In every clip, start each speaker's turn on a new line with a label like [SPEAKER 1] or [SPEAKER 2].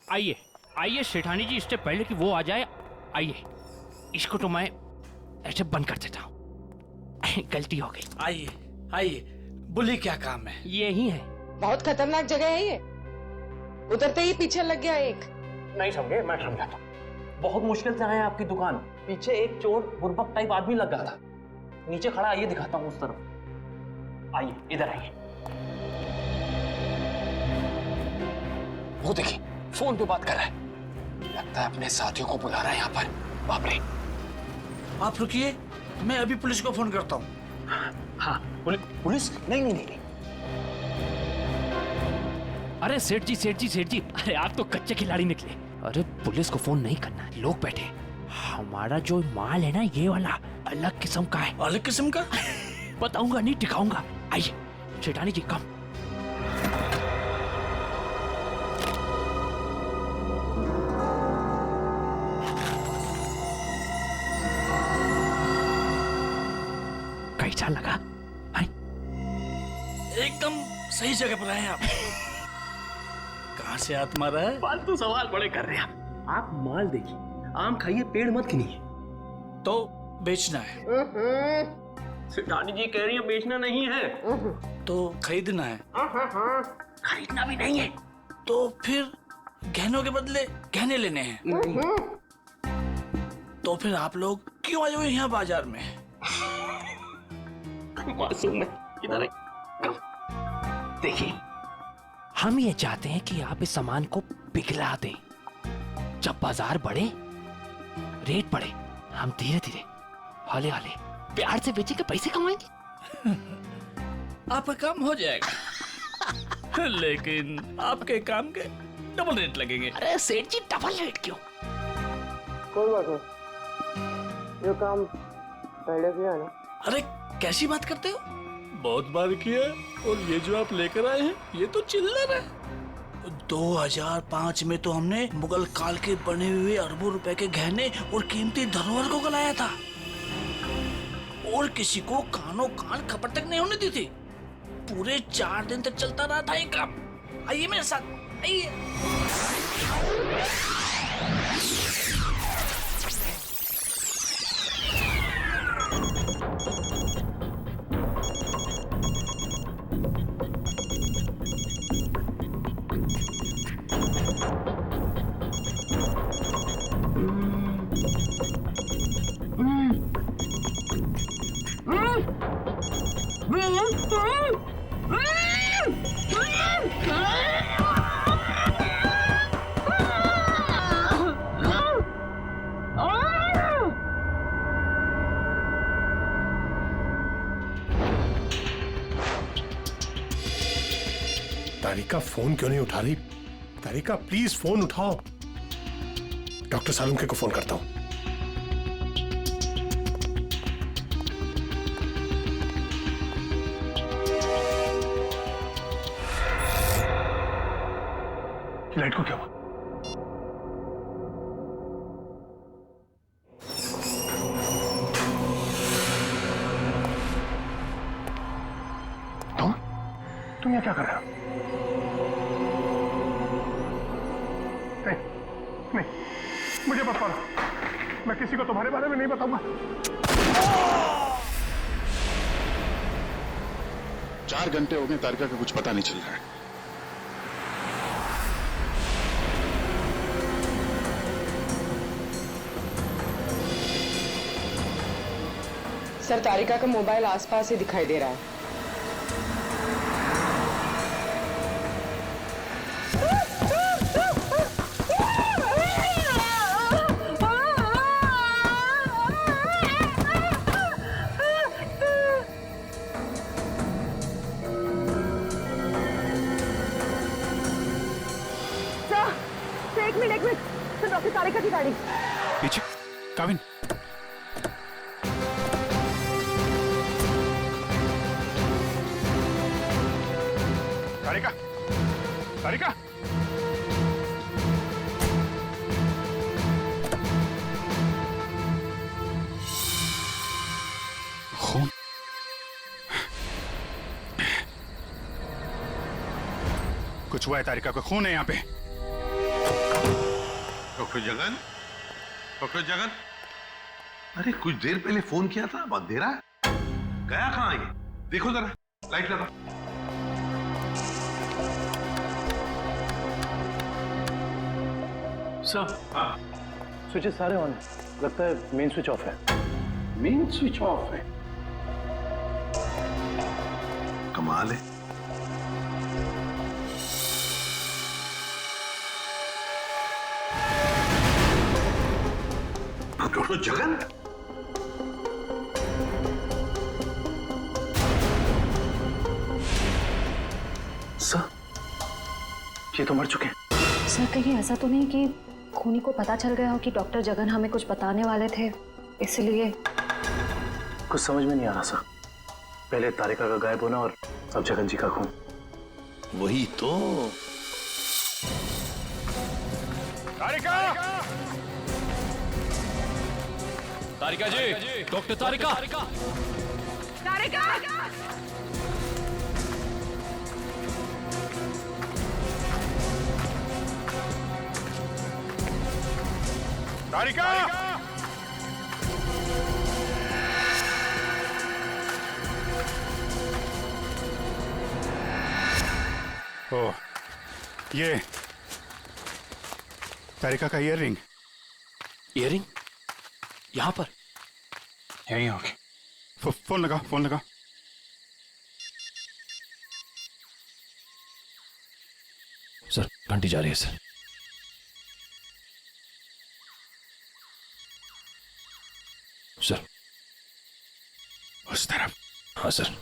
[SPEAKER 1] आइए आइए सेठानी जी, इससे पहले कि वो आ जाए, आइए इसको तो मैं ऐसे बंद कर देता हूँ। गलती हो गई।
[SPEAKER 2] आइए आइए, बोलिए क्या काम है?
[SPEAKER 1] यही है।
[SPEAKER 3] बहुत खतरनाक जगह है ये, उतरते ही पीछे लग गया एक।
[SPEAKER 4] नहीं समझे, मैं समझाता हूँ। बहुत मुश्किल से आए आपकी दुकान, पीछे एक चोर बुर्बक टाइप आदमी लग गया था, नीचे खड़ा। आइए दिखाता हूँ उस तरफ, आइए इधर आइए। वो देखिए फोन पे बात कर रहा है, लगता है अपने साथियों को बुला रहा है यहाँ पर। बाप रे।
[SPEAKER 2] आप रुकिए, मैं अभी पुलिस को फोन करता हूँ।
[SPEAKER 4] हाँ पुलिस? नहीं।
[SPEAKER 1] अरे सेठ जी, अरे आप तो कच्चे खिलाड़ी निकले। अरे पुलिस को फोन नहीं करना, लोग बैठे। हमारा जो माल है ना, ये वाला अलग किस्म का है।
[SPEAKER 2] अलग किस्म का?
[SPEAKER 1] बताऊंगा नहीं, दिखाऊंगा। आइए सेठानी जी, कम। कैसा लगा?
[SPEAKER 2] एकदम सही जगह पर आए आप। कहाँ से हाथ मारा है?
[SPEAKER 4] फालतू सवाल बड़े कर रहे हैं आप। माल देखिए, आम खाइए, पेड़ मत गिनिए।
[SPEAKER 2] तो बेचना है?
[SPEAKER 4] सेठानी जी कह रही है बेचना नहीं है,
[SPEAKER 2] तो खरीदना है?
[SPEAKER 4] खरीदना भी नहीं है।
[SPEAKER 2] तो फिर गहनों के बदले गहने लेने हैं? तो फिर आप लोग क्यों आए हुए यहाँ बाजार में?
[SPEAKER 4] मासूम है, इधर है।
[SPEAKER 1] देखिए, हम ये चाहते हैं कि आप इस सामान को पिघला दें। जब बाजार बढ़े, रेट बढ़े, हम धीरे धीरे हौले हौले प्यार से बेचेंगे, पैसे कमाएंगे।
[SPEAKER 2] आपका काम हो जाएगा। लेकिन आपके काम के डबल रेट लगेंगे।
[SPEAKER 1] अरे सेठ जी, डबल रेट क्यों?
[SPEAKER 3] कोई बात नहीं, ये काम पहले किया है ना।
[SPEAKER 2] अरे कैसी बात करते हो? बहुत बार किया, और ये जो आप लेकर आए हैं, ये तो चिल्लर है। 2005 में तो हमने मुगल काल के बने हुए अरबों रुपए के गहने और कीमती धरोहर को गलाया था, और किसी को कानों कान खबर तक नहीं होने दी थी। पूरे 4 दिन तक चलता रहा था ये काम। आइए मेरे साथ, आइए।
[SPEAKER 5] तारिका फोन क्यों नहीं उठा रही? तारिका प्लीज फोन उठाओ। डॉक्टर सालुंके को फोन करता हूं। लाइट को क्या हुआ? तुम यहाँ क्या कर रहे हो? नहीं, मुझे मत मारो। मैं किसी को तुम्हारे बारे में नहीं बताऊंगा।
[SPEAKER 6] 4 घंटे हो गए, तारिका का कुछ पता नहीं चल रहा है।
[SPEAKER 3] सर, तारिका का मोबाइल आसपास ही दिखाई दे रहा है।
[SPEAKER 7] एक मिनट, तो डॉक्टर तारिका की गाड़ी
[SPEAKER 5] पीछे। काविन, तारिका, तारिका,
[SPEAKER 6] खून।
[SPEAKER 5] कुछ हुआ है तारिका को? खून है यहाँ पे।
[SPEAKER 8] डॉक्टर जगन, डॉक्टर जगन, अरे कुछ देर पहले फोन किया था, अब अंधेरा है, गया कहाँ ये? देखो जरा, लाइट लगा।
[SPEAKER 4] सर, स्विचेस सारे ऑन है, लगता है मेन स्विच ऑफ है।
[SPEAKER 8] मेन स्विच ऑफ है, कमाल है। डॉक्टर जगन,
[SPEAKER 4] सर, ये तो मर चुके हैं।
[SPEAKER 9] सर कहीं ऐसा तो नहीं कि खूनी को पता चल गया हो कि डॉक्टर जगन हमें कुछ बताने वाले थे, इसलिए?
[SPEAKER 4] कुछ समझ में नहीं आ रहा सर। पहले तारिका का गायब होना और अब जगन जी का खून।
[SPEAKER 8] वही तो।
[SPEAKER 1] तारिका! तारिका जी, डॉक्टर तारिका!
[SPEAKER 7] तारिका!
[SPEAKER 5] तारिका! ओ, ये तारिका का ईयररिंग।
[SPEAKER 1] इयरिंग? यहाँ पर?
[SPEAKER 5] यही होगी। फोन लगा, फोन लगा।
[SPEAKER 1] सर घंटी जा रही है सर। सर
[SPEAKER 5] उस तरफ।
[SPEAKER 1] हाँ सर।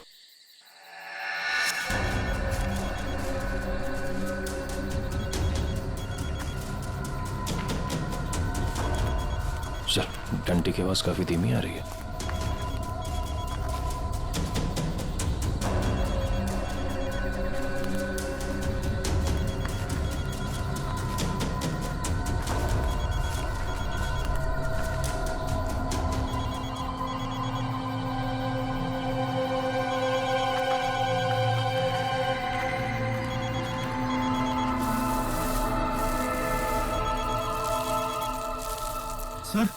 [SPEAKER 1] सर घंटी की आवाज काफी धीमी आ रही है।
[SPEAKER 5] सर,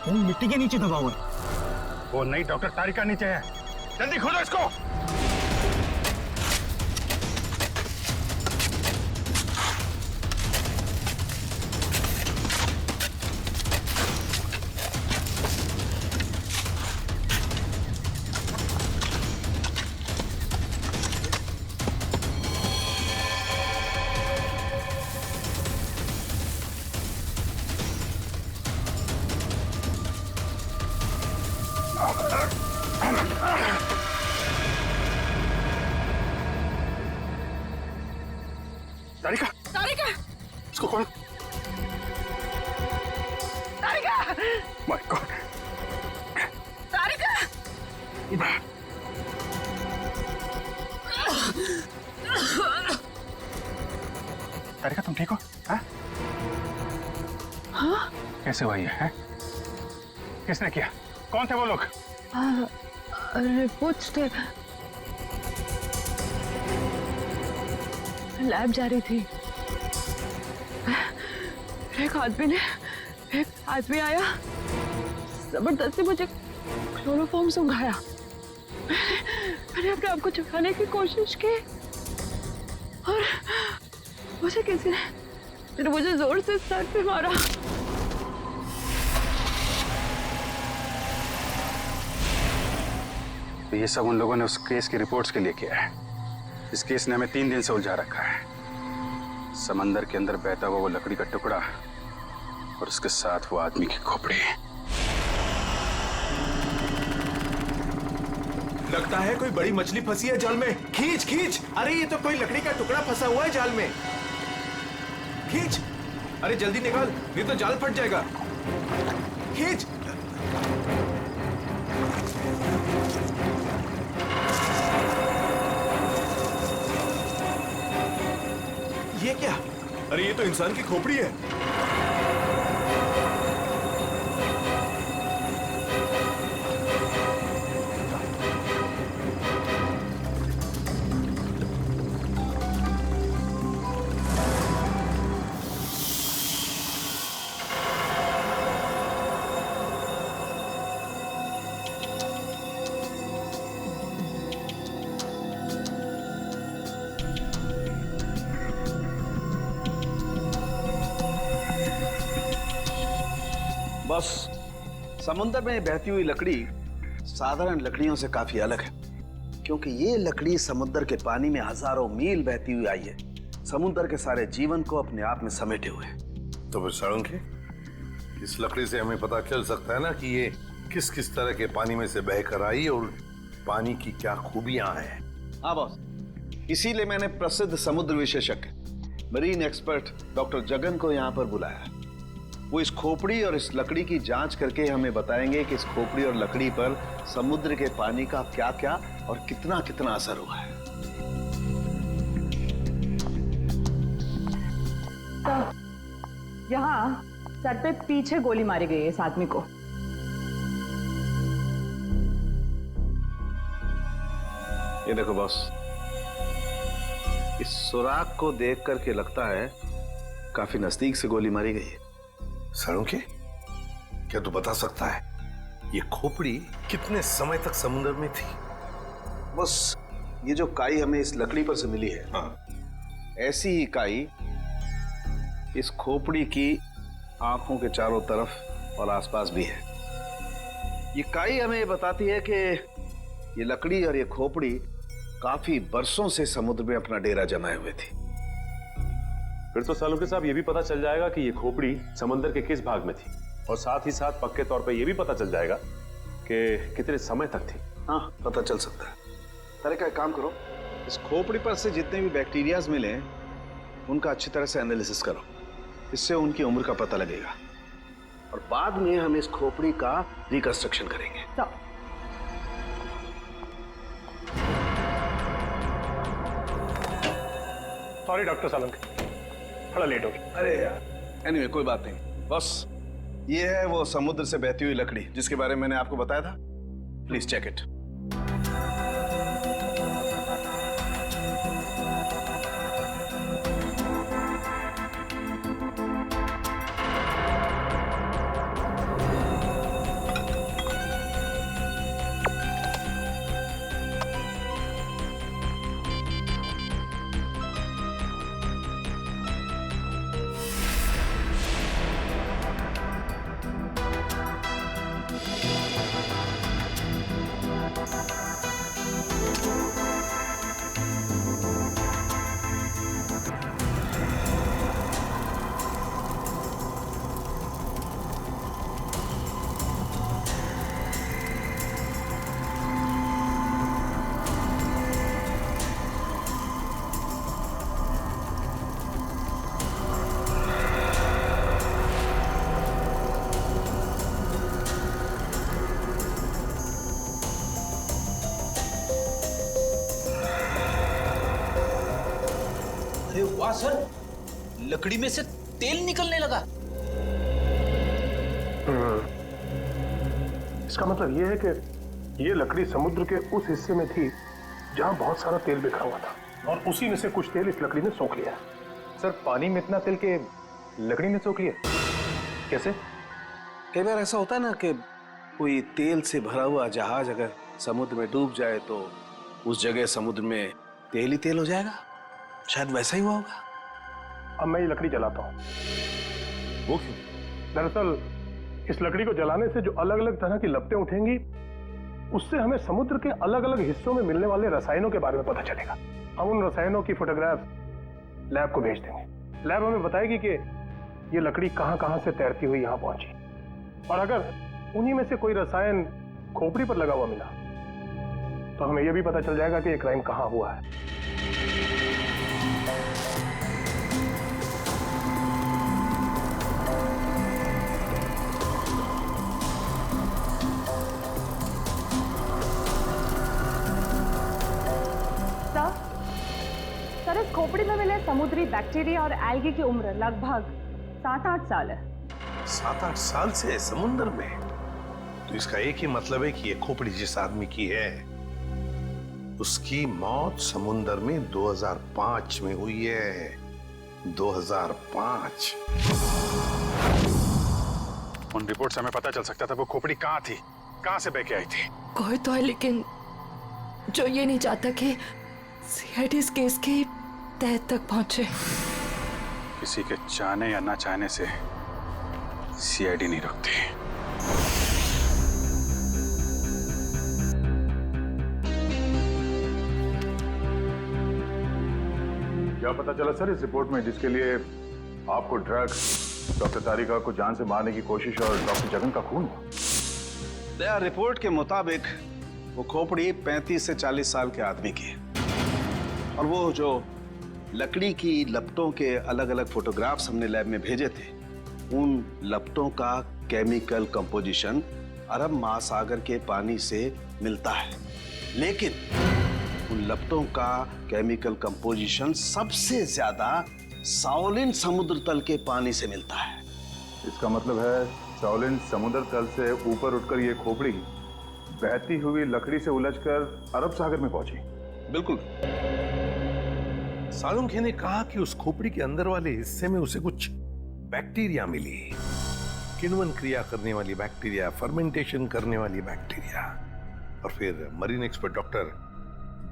[SPEAKER 5] वो मिट्टी के नीचे दबा हुआ है। वो नहीं, डॉक्टर तारिका नीचे है। जल्दी खोलो इसको। तारिका!
[SPEAKER 7] तारिका!
[SPEAKER 5] इसको खोलो।
[SPEAKER 7] तारिका!
[SPEAKER 5] My God!
[SPEAKER 7] तारिका!
[SPEAKER 5] तारिका तुम ठीक हो? हाँ?
[SPEAKER 9] हाँ?
[SPEAKER 5] कैसे हुआ ये है? किसने किया? कौन थे वो लोग?
[SPEAKER 9] रिपोर्ट्स थे, लैब जा रही थी। एक आदमी आया, जबरदस्ती मुझे क्लोरोफॉर्म सुंघाया। मैंने अपने आप को छुपाने की कोशिश की और मुझे किसी ने मुझे जोर से सर पे मारा।
[SPEAKER 5] ये सब उन लोगों ने उस केस की रिपोर्ट्स के लिए किया है। इस केस ने हमें 3 दिन से उलझा रखा है। समंदर के अंदर बहता हुआ वो लकड़ी का टुकड़ा और उसके साथ वो आदमी की खोपड़ी।
[SPEAKER 10] लगता है कोई बड़ी मछली फंसी है जाल में। खींच खींच! अरे ये तो कोई लकड़ी का टुकड़ा फंसा हुआ है जाल में। खींच! अरे जल्दी निकाल, नहीं तो जाल फट जाएगा। खींच! ये क्या? अरे ये तो इंसान की खोपड़ी है।
[SPEAKER 11] बस समुद्र में बहती हुई लकड़ी साधारण लकड़ियों से काफी अलग है, क्योंकि ये लकड़ी समुद्र के पानी में हजारों मील बहती हुई आई है, समुद्र के सारे जीवन को अपने आप में समेटे हुए।
[SPEAKER 8] तो फिर साळुंखे, इस लकड़ी से हमें पता चल सकता है ना कि ये किस किस तरह के पानी में से बहकर आई और पानी की क्या खूबियां हैं।
[SPEAKER 11] हाँ बॉस, इसीलिए मैंने प्रसिद्ध समुद्र विशेषज्ञ मरीन एक्सपर्ट डॉक्टर जगन को यहाँ पर बुलाया। वो इस खोपड़ी और इस लकड़ी की जांच करके हमें बताएंगे कि इस खोपड़ी और लकड़ी पर समुद्र के पानी का क्या क्या और कितना कितना असर हुआ है।
[SPEAKER 9] तो यहाँ सर पे पीछे गोली मारी गई है इस आदमी को।
[SPEAKER 11] ये देखो बॉस, इस सुराग को देख करके लगता है काफी नजदीक से गोली मारी गई है।
[SPEAKER 8] साळुंखे, क्या तू बता सकता है ये खोपड़ी कितने समय तक समुद्र में थी?
[SPEAKER 11] बस ये जो काई हमें इस लकड़ी पर से मिली है,
[SPEAKER 8] हाँ।
[SPEAKER 11] ऐसी ही काई इस खोपड़ी की आंखों के चारों तरफ और आसपास भी है। ये काई हमें ये बताती है कि ये लकड़ी और ये खोपड़ी काफी बरसों से समुद्र में अपना डेरा जमाए हुए थी।
[SPEAKER 12] फिर तो साळुंखे साहब ये भी पता चल जाएगा कि ये खोपड़ी समुद्र के किस भाग में थी, और साथ ही साथ पक्के तौर पे ये भी पता चल जाएगा कि कितने समय तक थी।
[SPEAKER 11] हाँ, पता चल सकता है। अरे क्या काम करो, इस खोपड़ी पर से जितने भी बैक्टीरियाज मिले उनका अच्छी तरह से एनालिसिस करो, इससे उनकी उम्र का पता लगेगा और बाद में हम इस खोपड़ी का रिकंस्ट्रक्शन करेंगे।
[SPEAKER 12] सॉरी डॉक्टर साळुंखे, थोड़ा लेट हो गया।
[SPEAKER 11] अरे यार, एनीवे कोई बात नहीं। बस ये है वो समुद्र से बहती हुई लकड़ी जिसके बारे में मैंने आपको बताया था। Please check it.
[SPEAKER 2] अरे वाह सर, लकड़ी में से तेल निकलने लगा।
[SPEAKER 12] इसका मतलब ये है कि ये लकड़ी समुद्र के उस हिस्से में थी जहां बहुत सारा तेल बिखरा हुआ था, और उसी में से कुछ तेल इस लकड़ी ने सोख लिया।
[SPEAKER 10] सर, पानी में इतना तेल के लकड़ी ने सोख लिया कैसे?
[SPEAKER 11] कई बार ऐसा होता है ना कि कोई तेल से भरा हुआ जहाज अगर समुद्र में डूब जाए तो उस जगह समुद्र में तेल ही तेल हो जाएगा। शायद वैसा ही हुआ होगा।
[SPEAKER 12] अब मैं ये लकड़ी जलाता हूँ।
[SPEAKER 8] वो क्यों?
[SPEAKER 12] दरअसल इस लकड़ी को जलाने से जो अलग अलग तरह की लपटें उठेंगी, उससे हमें समुद्र के अलग अलग हिस्सों में मिलने वाले रसायनों के बारे में पता चलेगा। हम उन रसायनों की फोटोग्राफ लैब को भेज देंगे। लैब हमें बताएगी कि ये लकड़ी कहां कहां से तैरती हुई यहां पहुंची, और अगर उन्हीं में से कोई रसायन खोपड़ी पर लगा हुआ मिला तो हमें यह भी पता चल जाएगा कि ये क्राइम कहां हुआ है।
[SPEAKER 9] सर, इस खोपड़ी में मिले समुद्री बैक्टीरिया और एल्गी की उम्र लगभग 7-8 साल है।
[SPEAKER 8] 7-8 साल से समुद्र में? तो इसका एक ही मतलब है कि ये खोपड़ी जिस आदमी की है उसकी मौत समुद्र में 2005 में हुई है। 2005।
[SPEAKER 5] उन रिपोर्ट से हमें पता चल सकता था वो खोपड़ी कहाँ थी, कहाँ से बह के आई थी।
[SPEAKER 7] कोई तो है लेकिन जो ये नहीं चाहता कि सीआईडी इस केस की तह तक पहुंचे।
[SPEAKER 5] किसी के चाहने या ना चाहने से सीआईडी नहीं रुकती।
[SPEAKER 6] क्या पता चला सर इस रिपोर्ट में, जिसके लिए आपको ड्रग्स, डॉक्टर तारिका को जान से मारने की कोशिश और डॉक्टर जगन का खून हुआ?
[SPEAKER 11] रिपोर्ट के मुताबिक वो खोपड़ी 35 से 40 साल के आदमी की है। और वो जो लकड़ी की लपटों के अलग अलग फोटोग्राफ्स हमने लैब में भेजे थे, उन लपटों का केमिकल कंपोजिशन अरब महासागर के पानी से मिलता है, लेकिन उन लपटों का केमिकल कंपोजिशन सबसे ज्यादा शाओलिन समुद्र तल के पानी से मिलता है।
[SPEAKER 6] इसका मतलब है शाओलिन समुद्र तल से ऊपर उठकर ये खोपड़ी बहती हुई लकड़ी से उलझकर अरब सागर में पहुंची।
[SPEAKER 11] बिल्कुल।
[SPEAKER 8] सालुंखे ने कहा कि उस खोपड़ी के अंदर वाले हिस्से में उसे कुछ बैक्टीरिया मिली, किण्वन क्रिया करने वाली बैक्टीरिया, फर्मेंटेशन करने वाली बैक्टीरिया। और फिर मरीन एक्सपर्ट डॉक्टर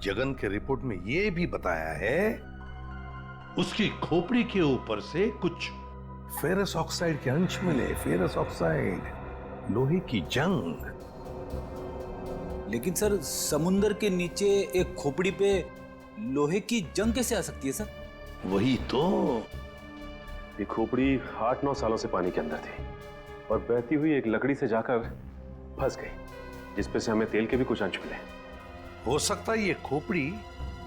[SPEAKER 8] जगन के रिपोर्ट में यह भी बताया है उसकी खोपड़ी के ऊपर से कुछ फेरस ऑक्साइड के अंश मिले। फेरस ऑक्साइड, लोहे की जंग।
[SPEAKER 2] लेकिन सर, समुंदर के नीचे एक खोपड़ी पे लोहे की जंग कैसे आ सकती है सर?
[SPEAKER 8] वही तो।
[SPEAKER 13] ये खोपड़ी 8-9 सालों से पानी के अंदर थी और बहती हुई एक लकड़ी से जाकर फंस गई, जिसपे से हमें तेल के भी कुछ अंश मिले।
[SPEAKER 8] हो सकता है ये खोपड़ी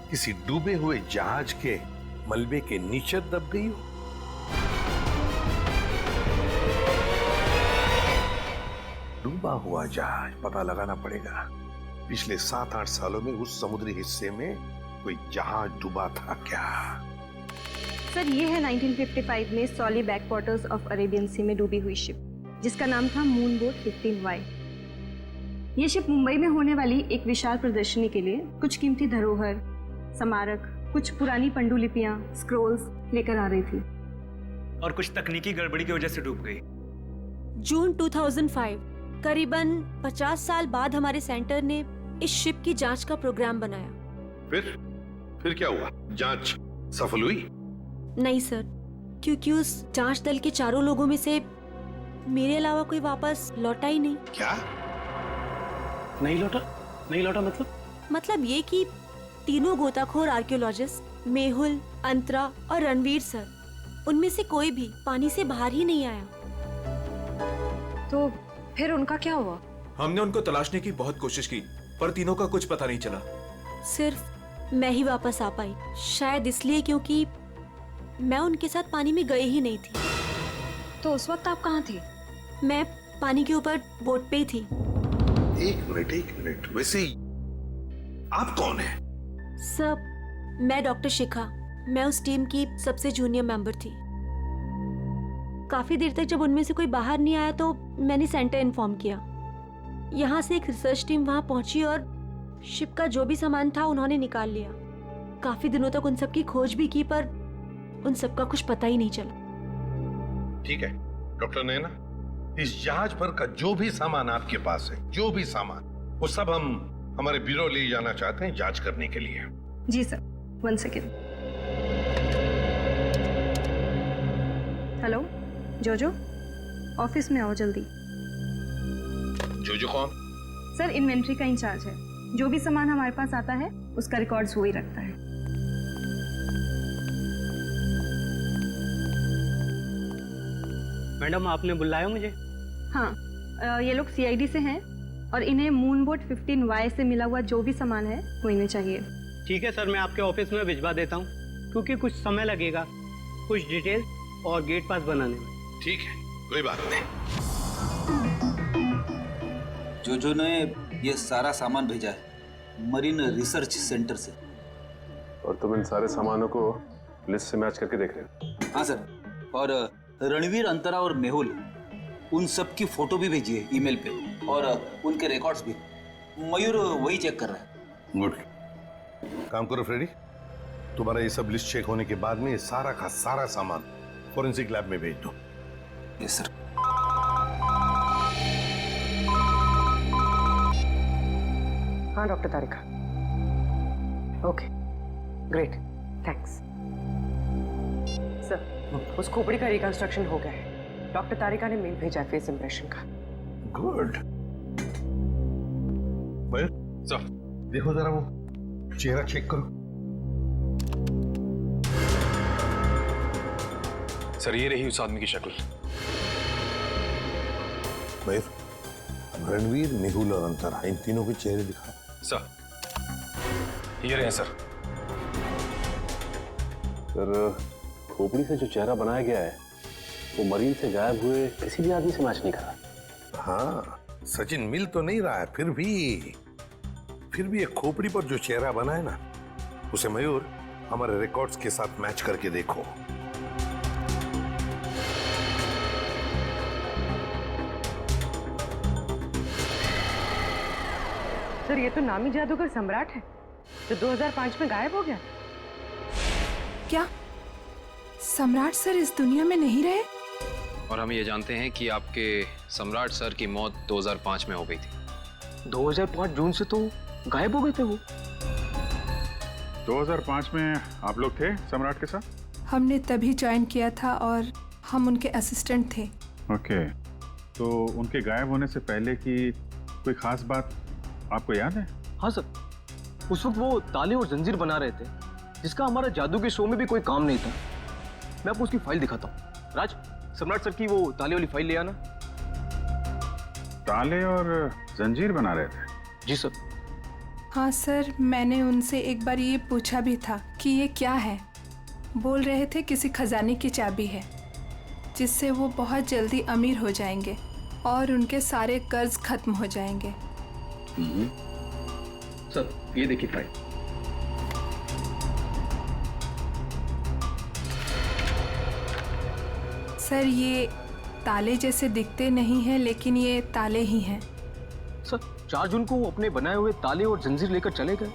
[SPEAKER 8] किसी डूबे हुए जहाज के मलबे के नीचे दब गई हो। डूबा हुआ जहाज, पता लगाना पड़ेगा पिछले 7-8 सालों में उस समुद्री हिस्से में कोई जहाज डूबा था क्या?
[SPEAKER 14] सर, ये है 1955 में सॉली बैकवाटर्स ऑफ अरेबियन सी में डूबी हुई शिप, जिसका नाम था मून बोट 15Y। ये शिप मुंबई में होने वाली एक विशाल प्रदर्शनी के लिए कुछ कीमती धरोहर, स्मारक, कुछ पुरानी पंडुलिपियां, स्क्रोल्स लेकर आ रही थी,
[SPEAKER 15] और कुछ तकनीकी गड़बड़ी की वजह से डूब गई।
[SPEAKER 16] जून 2005, करीबन 50 साल बाद हमारे सेंटर ने इस शिप की जांच का प्रोग्राम बनाया।
[SPEAKER 8] फिर क्या हुआ? जांच सफल हुई?
[SPEAKER 16] नहीं सर, क्योंकि उस जांच दल के चारों लोगों में से मेरे अलावा कोई वापस लौटा ही नहीं।
[SPEAKER 8] क्या?
[SPEAKER 13] नहीं लौटा
[SPEAKER 16] मतलब ये कि तीनों गोताखोर आर्कियोलॉजिस्ट, मेहुल, अंतरा और रणवीर सर, उनमें से कोई भी पानी से बाहर ही नहीं आया।
[SPEAKER 14] तो फिर उनका क्या हुआ?
[SPEAKER 10] हमने उनको तलाशने की बहुत कोशिश की, पर तीनों का कुछ पता नहीं चला।
[SPEAKER 16] सिर्फ मैं ही वापस आ पाई, शायद इसलिए क्योंकि मैं उनके साथ पानी में गई ही नहीं थी।
[SPEAKER 14] तो उस वक्त आप कहाँ थे?
[SPEAKER 16] मैं पानी के ऊपर बोट पे ही थी।
[SPEAKER 8] एक मिनट, वैसे आप कौन है?
[SPEAKER 16] सब, मैं डॉक्टर शिखा, मैं उस टीम की सबसे जूनियर मेंबर थी। काफी देर तक जब उनमें से कोई बाहर नहीं आया तो मैंने सेंटर इन्फॉर्म किया। यहाँ से एक रिसर्च टीम वहां पहुंची और शिप का जो भी सामान था उन्होंने निकाल लिया। काफी दिनों तक उन सबकी खोज भी की, पर उन सबका कुछ पता ही नहीं चला।
[SPEAKER 8] ठीक है डॉक्टर नैना, इस जहाज पर का जो भी सामान आपके पास है, जो भी सामान, वो सब हम हमारे ब्यूरो ले जाना चाहते हैं जांच करने के लिए।
[SPEAKER 14] जी सर, 1 सेकेंड। हेलो जोजो, ऑफिस में आओ जल्दी।
[SPEAKER 8] जोजो कौन?
[SPEAKER 14] सर, इन्वेंट्री का इंचार्ज है। जो भी सामान हमारे पास आता है उसका रिकॉर्ड्स वो ही रखता है।
[SPEAKER 15] मैडम, आपने बुलाया मुझे?
[SPEAKER 14] हाँ, ये लोग सीआईडी से हैं और इन्हें मून बोट 15Y से मिला हुआ जो भी सामान है वो इन्हें चाहिए।
[SPEAKER 15] ठीक है सर, मैं आपके ऑफिस में भिजवा देता हूँ, क्योंकि कुछ समय लगेगा कुछ डिटेल और गेट पास बनाने में।
[SPEAKER 8] ठीक है, कोई बात नहीं।
[SPEAKER 2] जो ने ये सारा सामान भेजा है मरीन रिसर्च सेंटर से।
[SPEAKER 13] और तुम इन सारे सामानों को लिस्ट से मैच करके देख रहे हो?
[SPEAKER 2] हाँ सर, और रणवीर, अंतरा और मेहुल, उन सब की फोटो भी भेजी है ईमेल पे, और उनके रिकॉर्ड्स भी। मयूर वही चेक कर रहा है।
[SPEAKER 8] गुड, काम करो फ्रेडी, तुम्हारा ये सब लिस्ट चेक होने के बाद में ये सारा का सारा सामान फोरेंसिक लैब में भेज दो।
[SPEAKER 2] Yes sir.
[SPEAKER 3] हाँ डॉक्टर तारिका, ओके ग्रेट, थैंक्स। सर, उस खोपड़ी का रिकंस्ट्रक्शन हो गया है। डॉक्टर तारिका ने मेल भेजा है फेस इंप्रेशन का।
[SPEAKER 8] गुड। मयूर सर देखो जरा वो चेहरा चेक करो।
[SPEAKER 5] सर ये रही उस आदमी की शक्ल।
[SPEAKER 8] मयूर रणवीर, मेहुल और अंतरा, इन तीनों के चेहरे दिखा।
[SPEAKER 5] सर ये रहे सर।
[SPEAKER 13] सर खोपड़ी से जो चेहरा बनाया गया है वो मरीन से गायब हुए किसी भी आदमी से मैच नहीं करा।
[SPEAKER 8] हाँ सचिन मिल तो नहीं रहा है, फिर भी एक खोपड़ी पर जो चेहरा बना है ना, उसे मयूर हमारे रिकॉर्ड्स के साथ मैच करके देखो।
[SPEAKER 3] सर ये तो नामी जादूगर सम्राट है जो 2005 में गायब हो गया।
[SPEAKER 7] क्या सम्राट सर इस दुनिया में नहीं रहे?
[SPEAKER 1] और हम ये जानते हैं कि आपके सम्राट सर की मौत 2005 में हो गई थी।
[SPEAKER 10] 2005 जून से तो गायब हो गए थे वो।
[SPEAKER 6] 2005 में आप लोग थे सम्राट के साथ?
[SPEAKER 7] हमने तभी ज्वाइन किया था और हम उनके असिस्टेंट थे।
[SPEAKER 6] ओके, तो उनके गायब होने से पहले की कोई खास बात आपको याद है?
[SPEAKER 10] हाँ सर, उस वक्त वो ताले और जंजीर बना रहे थे जिसका हमारा जादू के शो में भी कोई काम नहीं था। मैं आपको उसकी फाइल दिखाता हूँ। राज, सम्राट सर की वो ताले वाली फाइल ले आना।
[SPEAKER 6] ताले और जंजीर बना रहे थे?
[SPEAKER 10] जी सर।
[SPEAKER 7] हाँ सर, मैंने उनसे एक बार ये पूछा भी था कि ये क्या है। बोल रहे थे किसी खजाने की चाबी है जिससे वो बहुत जल्दी अमीर हो जाएंगे और उनके सारे कर्ज खत्म हो जाएंगे।
[SPEAKER 10] सर ये देखिए फाइल।
[SPEAKER 7] सर ये ताले जैसे दिखते नहीं हैं लेकिन ये ताले ही हैं।
[SPEAKER 10] सर 4 जून को वो अपने बनाए हुए ताले और जंजीर लेकर चले गए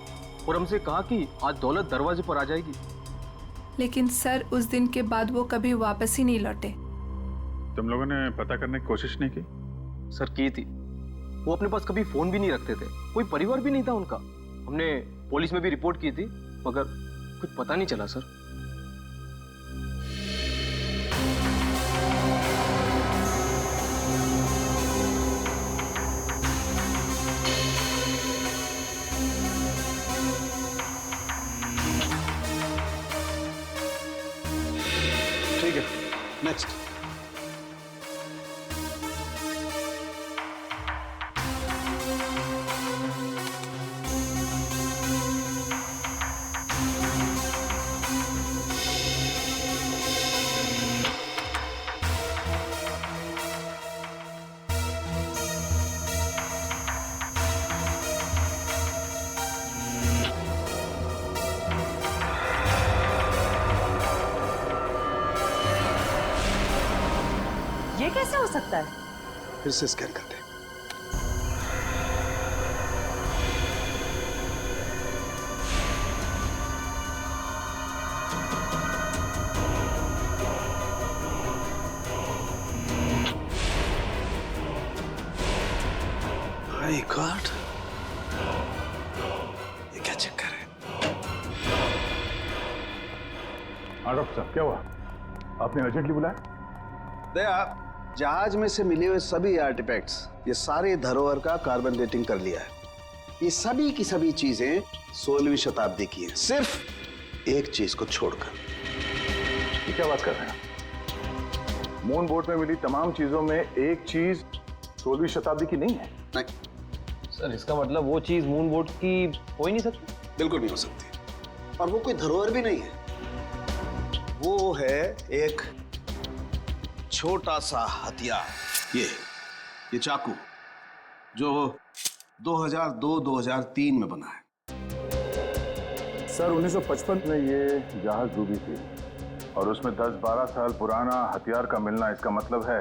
[SPEAKER 10] और हमसे कहा कि आज दौलत दरवाजे पर आ जाएगी।
[SPEAKER 7] लेकिन सर उस दिन के बाद वो कभी वापस ही नहीं लौटे।
[SPEAKER 6] तुम लोगों ने पता करने की कोशिश नहीं की?
[SPEAKER 10] सर की थी। वो अपने पास कभी फोन भी नहीं रखते थे, कोई परिवार भी नहीं था उनका। हमने पुलिस में भी रिपोर्ट की थी मगर कुछ पता नहीं चला सर।
[SPEAKER 11] ठीक है, नेक्स्ट।
[SPEAKER 3] ये कैसे हो सकता है?
[SPEAKER 11] फिर से स्कैन करते हैं। माय गॉड, ये क्या चक्कर है?
[SPEAKER 6] हाँ डॉक्टर साहब, क्या हुआ? आपने अर्जेंटली बुलाया?
[SPEAKER 11] दया, जहाज में से मिले हुए सभी आर्टिफैक्ट्स, ये सारे धरोहर का कार्बन डेटिंग कर लिया है। ये सभी की सभी चीजें 16वीं शताब्दी की हैं, सिर्फ एक चीज को छोड़कर।
[SPEAKER 6] ये क्या बात कर रहे हैं? मून बोट में मिली तमाम चीजों में एक चीज 16वीं शताब्दी की नहीं है?
[SPEAKER 11] नहीं
[SPEAKER 10] सर, इसका मतलब वो चीज मून बोट की हो ही नहीं सकती।
[SPEAKER 11] बिल्कुल नहीं हो सकती। और वो कोई धरोहर भी नहीं है, वो है एक छोटा सा हथियार। ये चाकू जो 2002-2003 में बना है।
[SPEAKER 6] सर 1955 में ये जहाज डूबी थी और उसमें 10-12 साल पुराना हथियार का मिलना, इसका मतलब है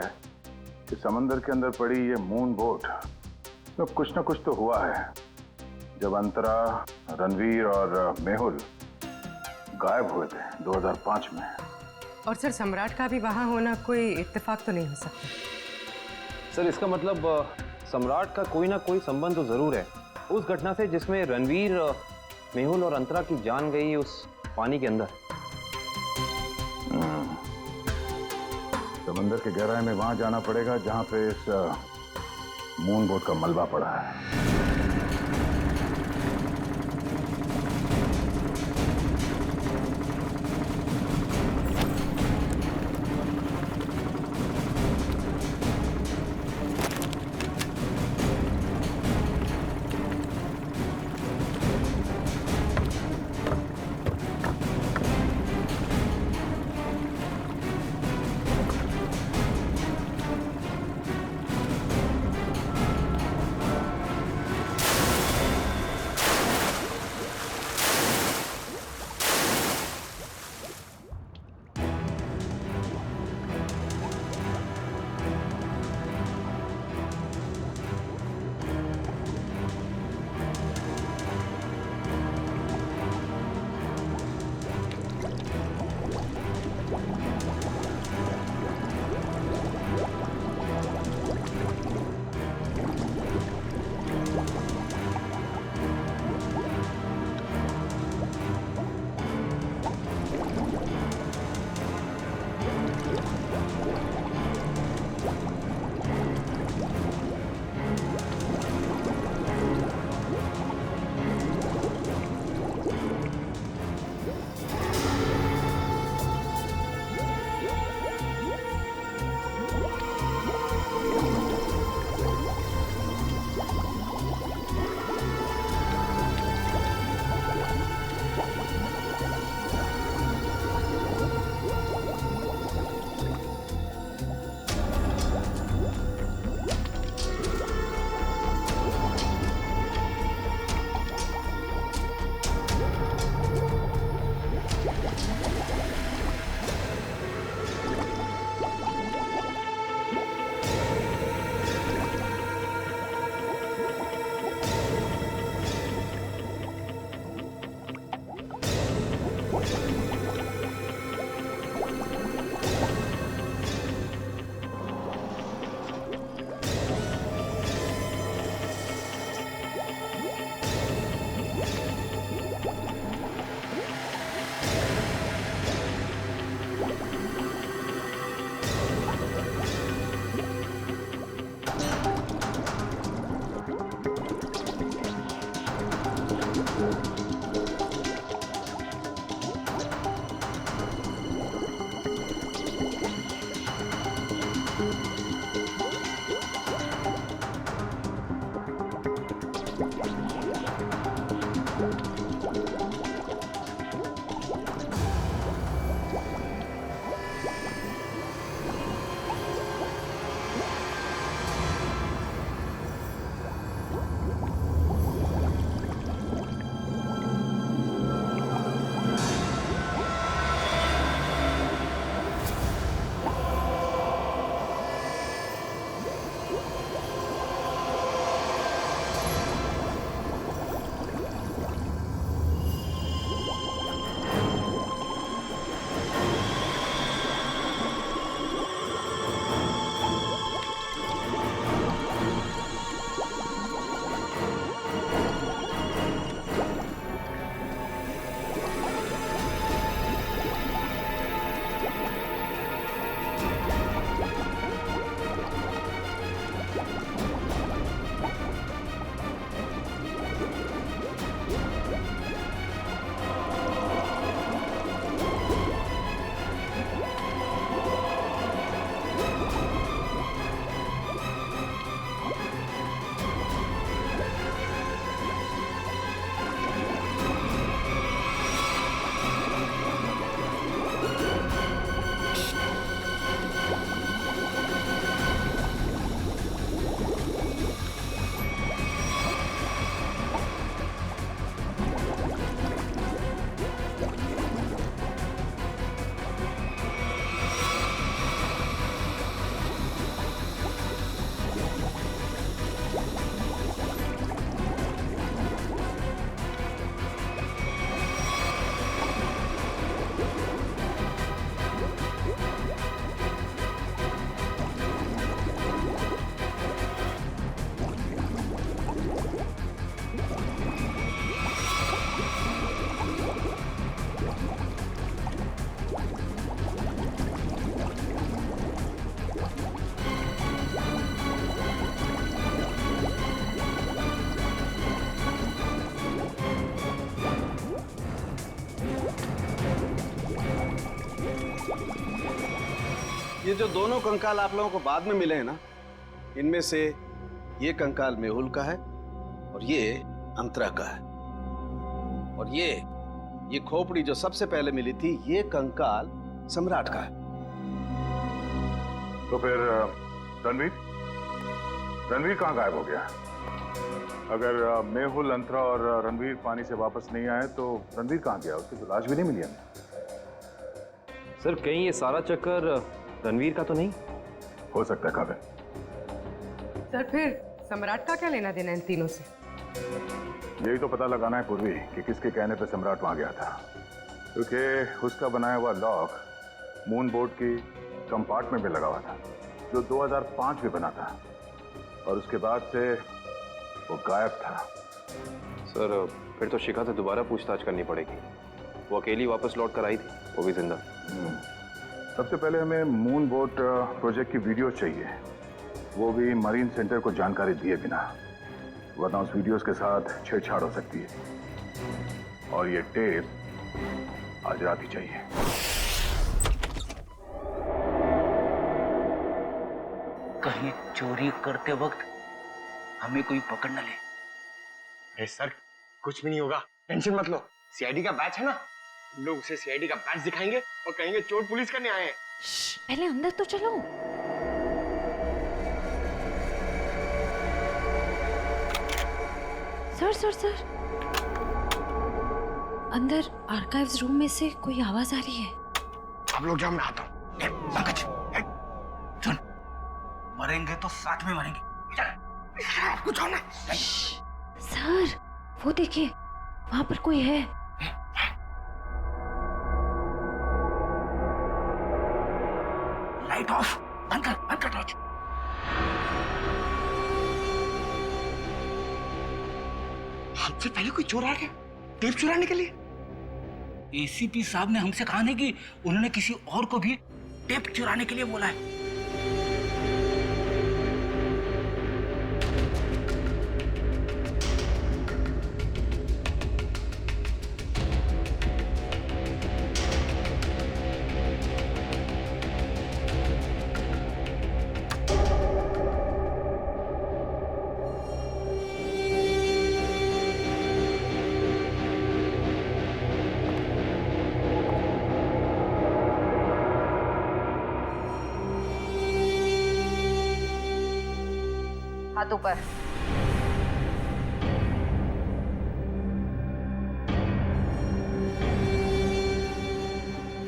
[SPEAKER 6] कि समंदर के अंदर पड़ी ये मून बोट तो कुछ ना कुछ तो हुआ है। जब अंतरा, रणवीर और मेहुल गायब हुए थे 2005 में।
[SPEAKER 3] और सर सम्राट का भी वहां होना कोई इत्तेफाक तो नहीं हो सकता।
[SPEAKER 4] सर इसका मतलब सम्राट का कोई ना कोई संबंध तो जरूर है उस घटना से जिसमें रणवीर, मेहुल और अंतरा की जान गई उस पानी के अंदर।
[SPEAKER 6] तो समंदर के गहराई में वहां जाना पड़ेगा जहां पे इस मून बोट का मलबा पड़ा है।
[SPEAKER 11] जो दोनों कंकाल आप लोगों को बाद में मिले हैं ना, इनमें से ये कंकाल मेहुल का है और ये अंतरा का है। और ये खोपड़ी जो सबसे पहले मिली थी, ये कंकाल सम्राट का है।
[SPEAKER 6] तो फिर रणवीर कहाँ गायब हो गया? अगर मेहुल, अंतरा और रणवीर पानी से वापस नहीं आए तो रणवीर कहाँ गया? उसकी तो लाश भी नहीं मिली हमें।
[SPEAKER 13] सर कहीं ये सारा चक्कर रणवीर का तो नहीं
[SPEAKER 6] हो सकता है काबिल।
[SPEAKER 17] सर फिर सम्राट का क्या लेना देना इन तीनों से?
[SPEAKER 6] यही तो पता लगाना है पूर्वी कि किसके कहने पे सम्राट वहां गया था, क्योंकि उसका बनाया हुआ लॉक मून बोर्ड की कंपार्टमेंट में लगा हुआ था, जो 2005 में बना था, और उसके बाद से वो गायब था।
[SPEAKER 13] सर फिर तो शिखा से दोबारा पूछताछ करनी पड़ेगी। वो अकेली वापस लौट कर आई थी, वो भी जिंदा।
[SPEAKER 6] सबसे पहले हमें मून बोट प्रोजेक्ट की वीडियो चाहिए, वो भी मरीन सेंटर को जानकारी दिए बिना, वरना उस वीडियोस के साथ छेड़छाड़ हो सकती है। और ये टेप आज रात ही चाहिए।
[SPEAKER 2] कहीं चोरी करते वक्त हमें कोई पकड़ न ले।
[SPEAKER 18] अरे सर कुछ भी नहीं होगा, टेंशन मत लो। सीआईडी का बैच है ना, हम लोग उसे सीआईडी का बैच दिखाएंगे और कहेंगे चोर पुलिस करने आए हैं।
[SPEAKER 16] पहले अंदर तो चलो। सर अंदर आर्काइव्स रूम में से कोई आवाज आ रही है।
[SPEAKER 18] आप लोग जाओ, मैं आता हूँ। पंकज
[SPEAKER 2] सुन, मरेंगे तो साथ में मरेंगे। चल आपको जाओ ना।
[SPEAKER 16] सर वो देखिए, वहां पर कोई है।
[SPEAKER 2] लाइट ऑफ, बंद कर टॉर्च।
[SPEAKER 18] हमसे पहले कोई चोर आ गया टेप चुराने के लिए।
[SPEAKER 2] एसीपी साहब ने हमसे कहा नहीं कि उन्होंने किसी और को भी टेप चुराने के लिए बोला है।
[SPEAKER 17] हाथ ऊपर।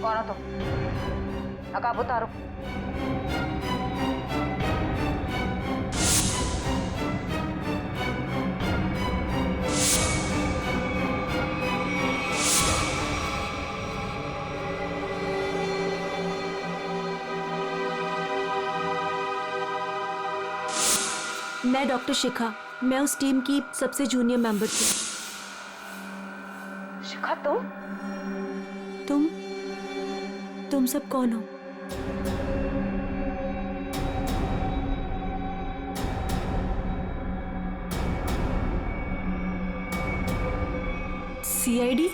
[SPEAKER 17] कौन हो तुम? नकाब उतारो।
[SPEAKER 16] मैं डॉक्टर शिखा, मैं उस टीम की सबसे जूनियर मेंबर थी।
[SPEAKER 17] शिखा
[SPEAKER 16] तुम सब कौन हो? सीआईडी?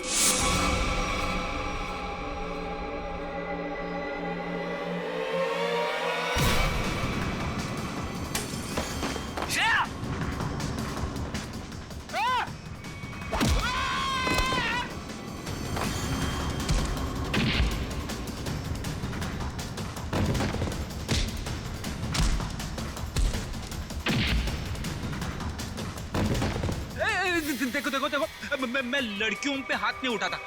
[SPEAKER 2] देखो मैं लड़कियों पे हाथ नहीं उठाता है?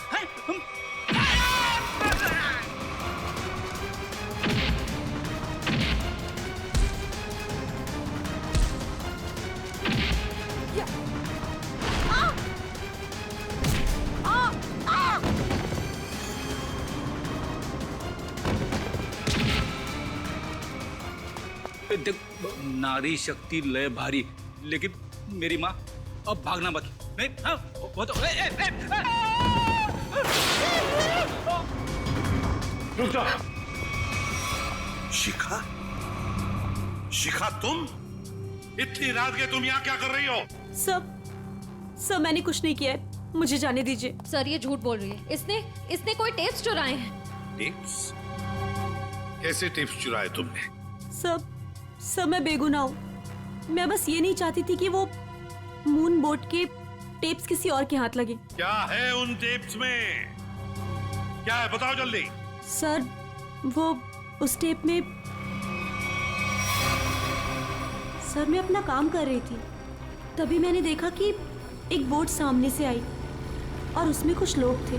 [SPEAKER 2] देख, नारी शक्ति लय भारी, लेकिन मेरी माँ अब भागना बाकी नहीं। हाँ, वो तो
[SPEAKER 8] रुक जा। शिखा, शिखा तुम इतनी रात के तुम यहाँ क्या कर रही हो?
[SPEAKER 16] सब मैंने कुछ नहीं किया है, मुझे जाने दीजिए।
[SPEAKER 19] सर ये झूठ बोल रही है, इसने कोई टेप्स चुराए हैं।
[SPEAKER 8] टेप्स? कैसे टिप्स चुराए तुमने?
[SPEAKER 16] सब मैं बेगुनाह हूँ। मैं बस ये नहीं चाहती थी कि वो मून बोट के टेप्स किसी और के हाथ लगे।
[SPEAKER 8] क्या है उन टेप्स में? क्या है बताओ जल्दी।
[SPEAKER 16] सर वो उस टेप में सर मैं अपना काम कर रही थी, तभी मैंने देखा कि एक बोट सामने से आई और उसमें कुछ लोग थे।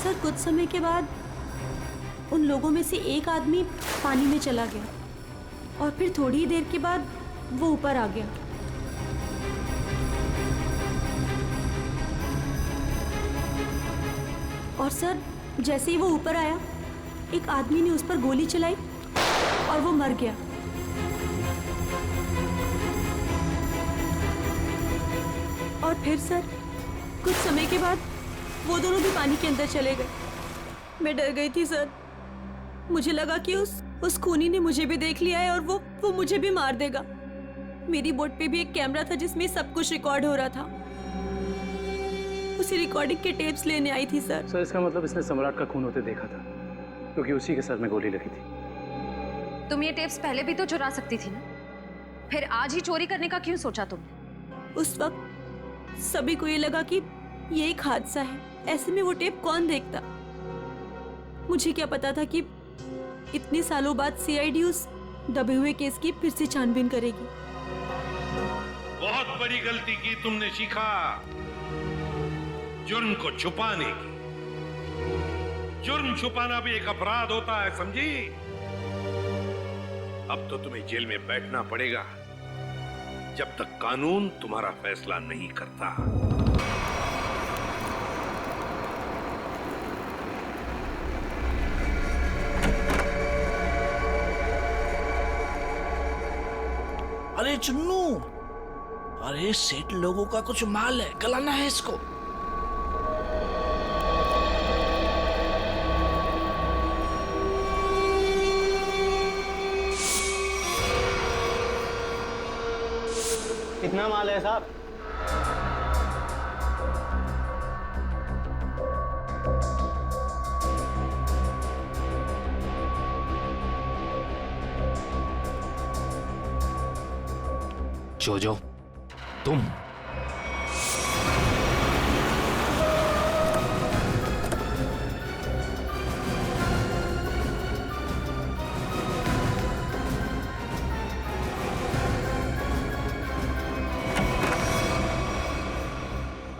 [SPEAKER 16] सर कुछ समय के बाद उन लोगों में से एक आदमी पानी में चला गया और फिर थोड़ी ही देर के बाद वो ऊपर आ गया। और सर जैसे ही वो ऊपर आया, एक आदमी ने उस पर गोली चलाई और वो मर गया। और फिर सर कुछ समय के बाद वो दोनों भी पानी के अंदर चले गए। मैं डर गई थी सर, मुझे लगा कि उस खूनी ने मुझे भी देख लिया है और वो मुझे भी मार देगा। मेरी बोट पे भी एक कैमरा था जिसमें सब कुछ रिकॉर्ड हो रहा था। उसी रिकॉर्डिंग के टेप्स लेने आई थी सर।
[SPEAKER 10] सर इसका मतलब इसने सम्राट का खून होते देखा था, क्योंकि उसी के सर में गोली लगी थी।
[SPEAKER 19] तुम ये टेप्स पहले भी तो चुरा सकती थी ना, फिर आज ही चोरी करने का क्यों सोचा तुमने?
[SPEAKER 16] उस वक्त सभी को ये लगा कि ये एक हादसा है, ऐसे में वो टेप कौन देखता। मुझे क्या पता था कि इतने सालों बाद सीआईडी उस दबे हुए केस की फिर से छानबीन करेगी।
[SPEAKER 8] बहुत बड़ी गलती की तुमने शिखा, जुर्म को छुपाने की। जुर्म छुपाना भी एक अपराध होता है, समझी? अब तो तुम्हें जेल में बैठना पड़ेगा जब तक कानून तुम्हारा फैसला नहीं करता।
[SPEAKER 2] अरे चुन्नू, अरे सेठ लोगों का कुछ माल है, गलाना है इसको।
[SPEAKER 15] कितना माल है साहब?
[SPEAKER 1] जोजो तुम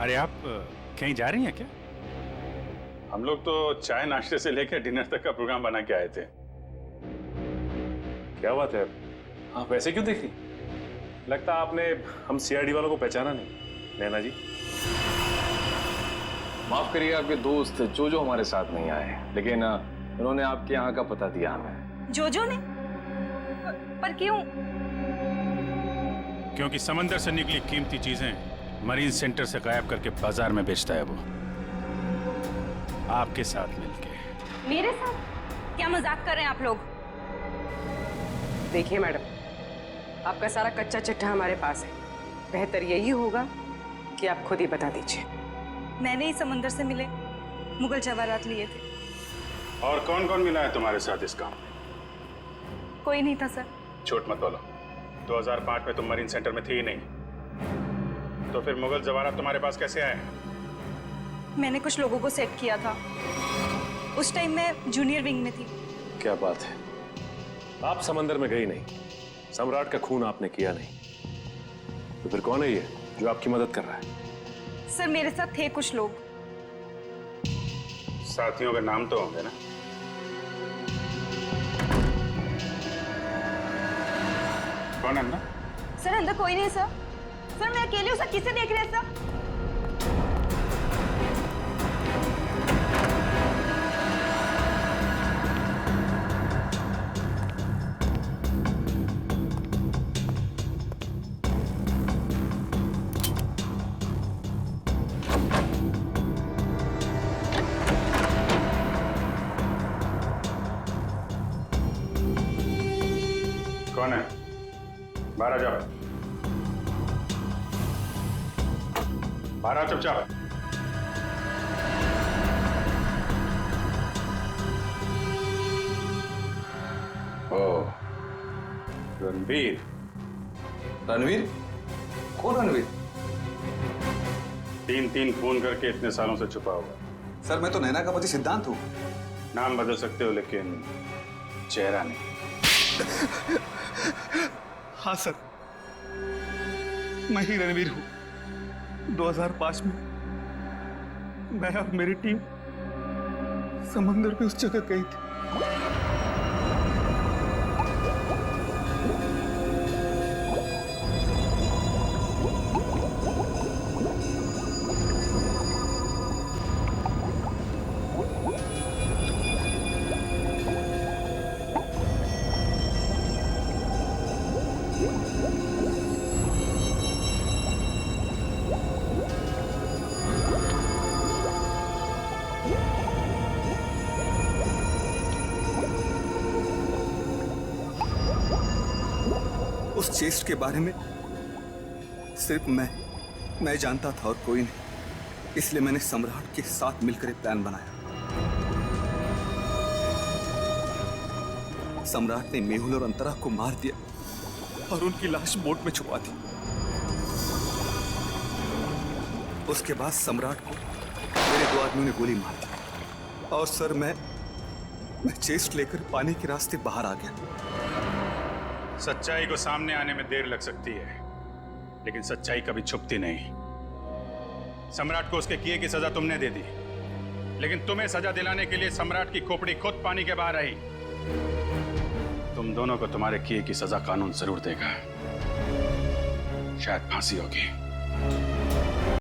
[SPEAKER 5] अरे आप कहीं जा रही हैं क्या? हम लोग तो चाय नाश्ते से लेकर डिनर तक का प्रोग्राम बना के आए थे।
[SPEAKER 13] क्या बात है, आप ऐसे क्यों देख रही? लगता आपने हम सीआईडी वालों को पहचाना नहीं। नैना जी
[SPEAKER 20] माफ करिए, आपके दोस्त जोजो हमारे साथ नहीं आए, लेकिन उन्होंने आपके यहाँ का पता दिया हमें।
[SPEAKER 19] जोजो ने? पर क्यों?
[SPEAKER 5] क्योंकि समंदर से निकली कीमती चीजें मरीन सेंटर से गायब करके बाजार में बेचता है वो, आपके साथ मिलके।
[SPEAKER 19] मेरे साथ? क्या मजाक कर रहे हैं आप लोग?
[SPEAKER 17] देखिए मैडम, आपका सारा कच्चा चिट्ठा हमारे पास है। बेहतर यही होगा कि आप खुद ही बता दीजिए।
[SPEAKER 14] मैंने ही समंदर से मिले मुगल जवाहरात लिए थे।
[SPEAKER 5] और कौन कौन मिला है तुम्हारे साथ इस काम में?
[SPEAKER 14] कोई नहीं था सर।
[SPEAKER 5] झूठ मत बोलो, 2005 में तुम मरीन सेंटर में थी ही नहीं, तो फिर मुगल जवाहरात तुम्हारे पास कैसे आए?
[SPEAKER 14] मैंने कुछ लोगों को सेट किया था। उस टाइम मैं जूनियर विंग में थी।
[SPEAKER 13] क्या बात है, आप समंदर में गई नहीं, सम्राट का खून आपने किया नहीं, तो फिर कौन है ये जो आपकी मदद कर रहा है?
[SPEAKER 14] सर मेरे साथ थे कुछ लोग।
[SPEAKER 5] साथियों के नाम तो होंगे ना? कौन है अंदर?
[SPEAKER 14] सर अंदर कोई नहीं सर। सर मैं अकेली हूँ सर, किसे देख रहे हैं सर?
[SPEAKER 5] कौन है? बाहर आ जाओ, बाहर आओ चुपचाप। रणवीर।
[SPEAKER 20] रणवीर? कौन रणवीर?
[SPEAKER 5] 3 फोन करके इतने सालों से छुपा हुआ।
[SPEAKER 20] सर मैं तो नैना का पति सिद्धांत हूँ।
[SPEAKER 5] नाम बदल सकते हो लेकिन चेहरा नहीं।
[SPEAKER 20] हाँ सर, मैं ही रणवीर हूँ। 2005 में मैं और मेरी टीम समंदर पे उस जगह गई थी। उस चेस्ट के बारे में सिर्फ मैं जानता था और कोई नहीं, इसलिए मैंने सम्राट के साथ मिलकर एक प्लान बनाया। सम्राट ने मेहुल और अंतरा को मार दिया और उनकी लाश बोट में छुपा दी। उसके बाद सम्राट को मेरे 2 आदमियों ने गोली मार दी और सर मैं चेस्ट लेकर पानी के रास्ते बाहर आ गया।
[SPEAKER 5] सच्चाई को सामने आने में देर लग सकती है, लेकिन सच्चाई कभी छुपती नहीं। सम्राट को उसके किए की सजा तुमने दे दी, लेकिन तुम्हें सजा दिलाने के लिए सम्राट की खोपड़ी खुद पानी के बाहर आई। तुम दोनों को तुम्हारे किए की सजा कानून जरूर देगा, शायद फांसी होगी।